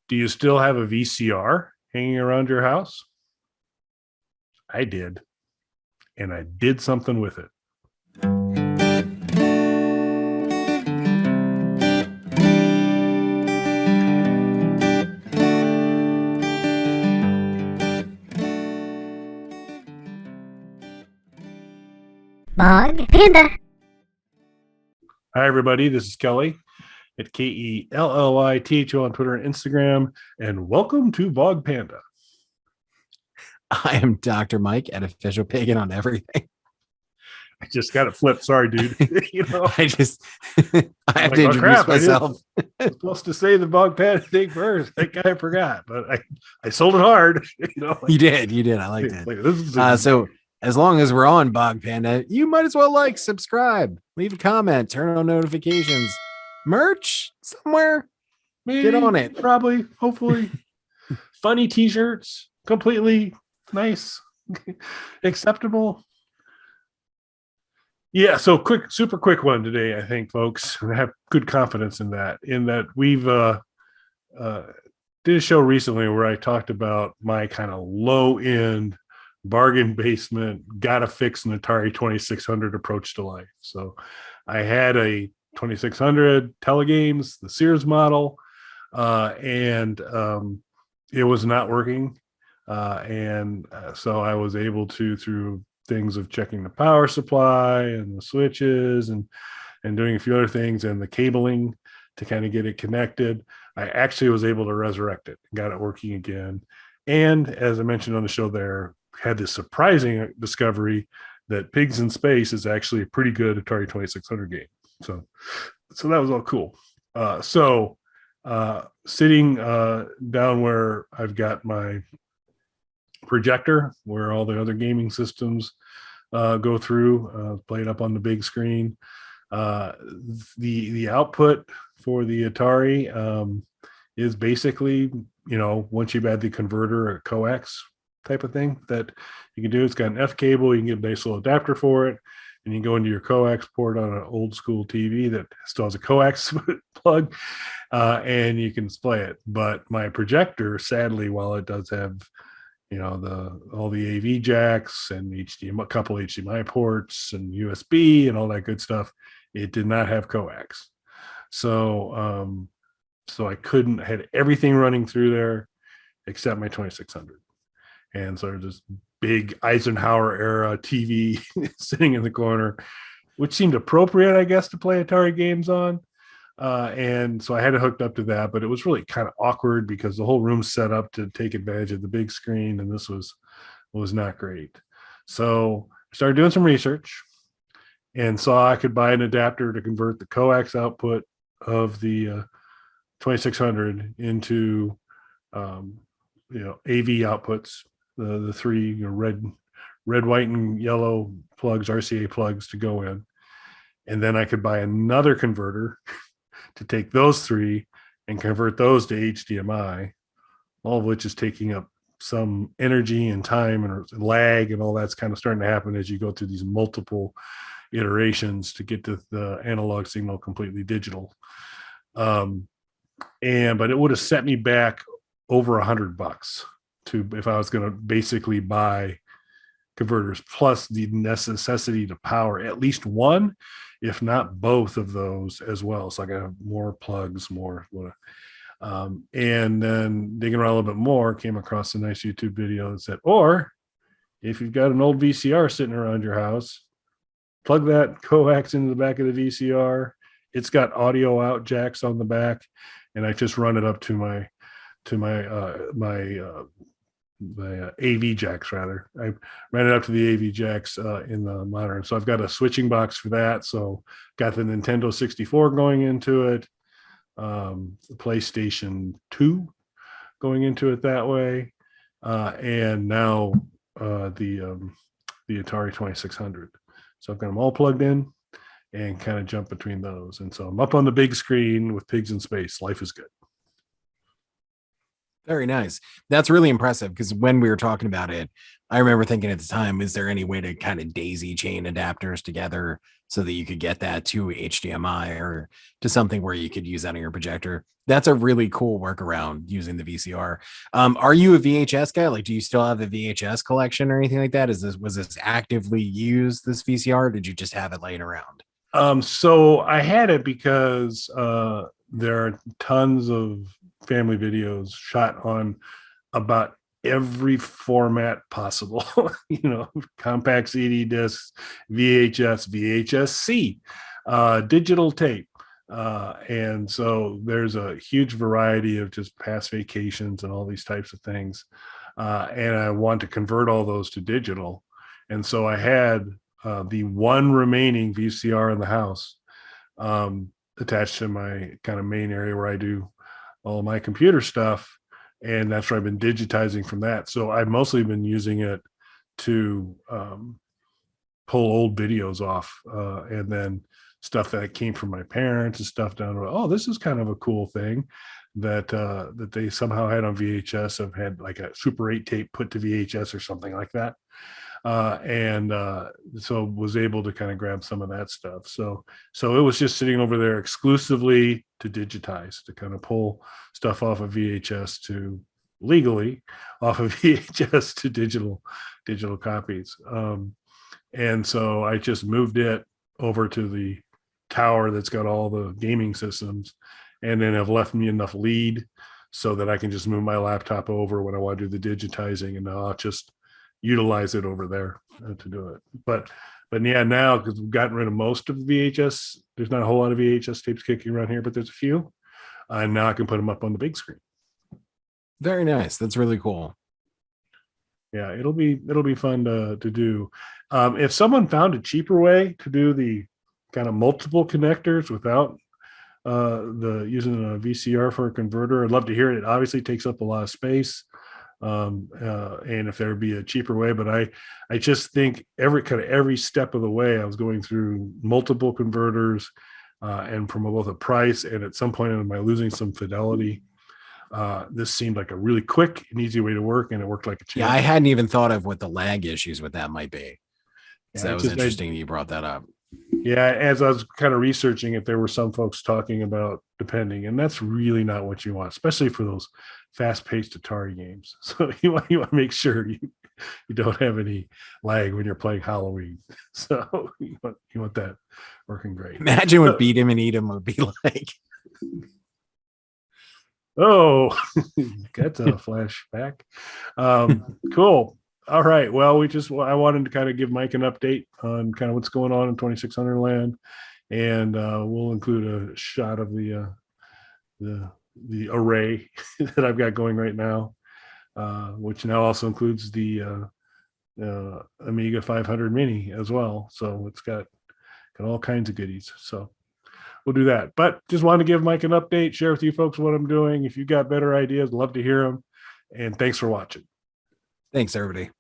Do you still have a VCR hanging around your house? I did, and I did something with it. Bog Panda. Hi, everybody. This is Kelly at KELLYTHO on Twitter and Instagram, and welcome to Bog Panda. I am Dr. Mike at Official Pagan on everything. I just got it flipped. Sorry, dude. I have to introduce myself. I was supposed to say the Bog Panda thing first. I kind of forgot, but I sold it hard. You did. I liked it. So as long as we're on Bog Panda, you might as well subscribe, leave a comment, turn on notifications, merch somewhere. Maybe, get on it. Probably, hopefully. Funny t-shirts, completely nice, acceptable. Yeah, so super quick one today, I think, folks. I have good confidence in that we've did a show recently where I talked about my kind of low-end bargain basement, gotta fix an Atari 2600 approach to life. So I had a 2600 Telegames, the Sears model, and it was not working. So I was able to, through things of checking the power supply and the switches and doing a few other things and the cabling to kind of get it connected, I actually was able to resurrect it and got it working again. And as I mentioned on the show there, had this surprising discovery that Pigs in Space is actually a pretty good Atari 2600 game. So that was all cool. Sitting down where I've got my projector, where all the other gaming systems go through, play it up on the big screen. The output for the Atari is basically, once you've had the converter, a coax type of thing that you can do. It's got an F cable. You can get a nice little adapter for it, and you can go into your coax port on an old school TV that still has a coax plug, and you can display it. But my projector, sadly, while it does have all the AV jacks and HDMI, a couple HDMI ports and USB and all that good stuff, it did not have coax. So I had everything running through there except my 2600. And so this big Eisenhower era TV sitting in the corner, which seemed appropriate, I guess, to play Atari games on. And so I had it hooked up to that, but it was really kind of awkward because the whole room's set up to take advantage of the big screen, and this was not great. So I started doing some research and saw I could buy an adapter to convert the coax output of the 2600 into AV outputs, the three red, white, and yellow plugs, RCA plugs to go in. And then I could buy another converter to take those three and convert those to HDMI, all of which is taking up some energy and time and lag, and all that's kind of starting to happen as you go through these multiple iterations to get to the analog signal completely digital. But it would have set me back over $100 if I was going to basically buy converters, plus the necessity to power at least one, if not both of those as well. So I got more plugs, and then digging around a little bit more, came across a nice YouTube video that said, or if you've got an old VCR sitting around your house, plug that coax into the back of the VCR. It's got audio out jacks on the back, and I just run it up to my AV jacks, rather. I ran it up to the AV jacks in the monitor. So I've got a switching box for that. So got the Nintendo 64 going into it, the PlayStation 2 going into it that way, and now the Atari 2600. So I've got them all plugged in and kind of jump between those. And so I'm up on the big screen with Pigs in Space. Life is good. Very nice. That's really impressive because when we were talking about it, I remember thinking at the time, is there any way to kind of daisy chain adapters together so that you could get that to HDMI or to something where you could use that on your projector? That's a really cool workaround using the VCR. Are you a VHS guy? Like, do you still have a VHS collection or anything like that? Was this actively used, this VCR? Or did you just have it laying around? So I had it because there are tons of family videos shot on about every format possible. Compact CD discs, VHS, VHS-C, digital tape. And so there's a huge variety of just past vacations and all these types of things. And I want to convert all those to digital. And so I had the one remaining VCR in the house attached to my kind of main area where I do all my computer stuff. And that's where I've been digitizing from that. So I've mostly been using it to pull old videos off and then stuff that came from my parents and stuff down. Oh, this is kind of a cool thing that that they somehow had on VHS. I've had like a Super 8 tape put to VHS or something like that. So was able to kind of grab some of that stuff. So it was just sitting over there exclusively to digitize, to kind of pull stuff off of VHS to legally off of VHS to digital copies. And so I just moved it over to the tower that's got all the gaming systems, and then have left me enough lead so that I can just move my laptop over when I want to do the digitizing, and I'll just utilize it over there to do it. But yeah, now because we've gotten rid of most of the VHS, there's not a whole lot of VHS tapes kicking around here, but there's a few. And now I can put them up on the big screen. Very nice. That's really cool. Yeah, it'll be fun to do. If someone found a cheaper way to do the kind of multiple connectors without the using a VCR for a converter, I'd love to hear it. It obviously takes up a lot of space. And if there'd be a cheaper way, but I just think every step of the way I was going through multiple converters, and from both a price and at some point am I losing some fidelity. This seemed like a really quick and easy way to work, and it worked like a champ. Yeah, I hadn't even thought of what the lag issues with that might be. So that was interesting you brought that up. Yeah, as I was kind of researching it, there were some folks talking about depending, and that's really not what you want, especially for those fast-paced Atari games. So you want to make sure you don't have any lag when you're playing Halloween. So you want that working great. Imagine what Beat 'em and Eat 'em would be like. Oh, that's a flashback. Cool. All right. Well, I wanted to kind of give Mike an update on kind of what's going on in 2600 land, and we'll include a shot of the array that I've got going right now, which now also includes the Amiga 500 Mini as well. So it's got all kinds of goodies. So we'll do that. But just wanted to give Mike an update, share with you folks what I'm doing. If you got better ideas, love to hear them. And thanks for watching. Thanks, everybody.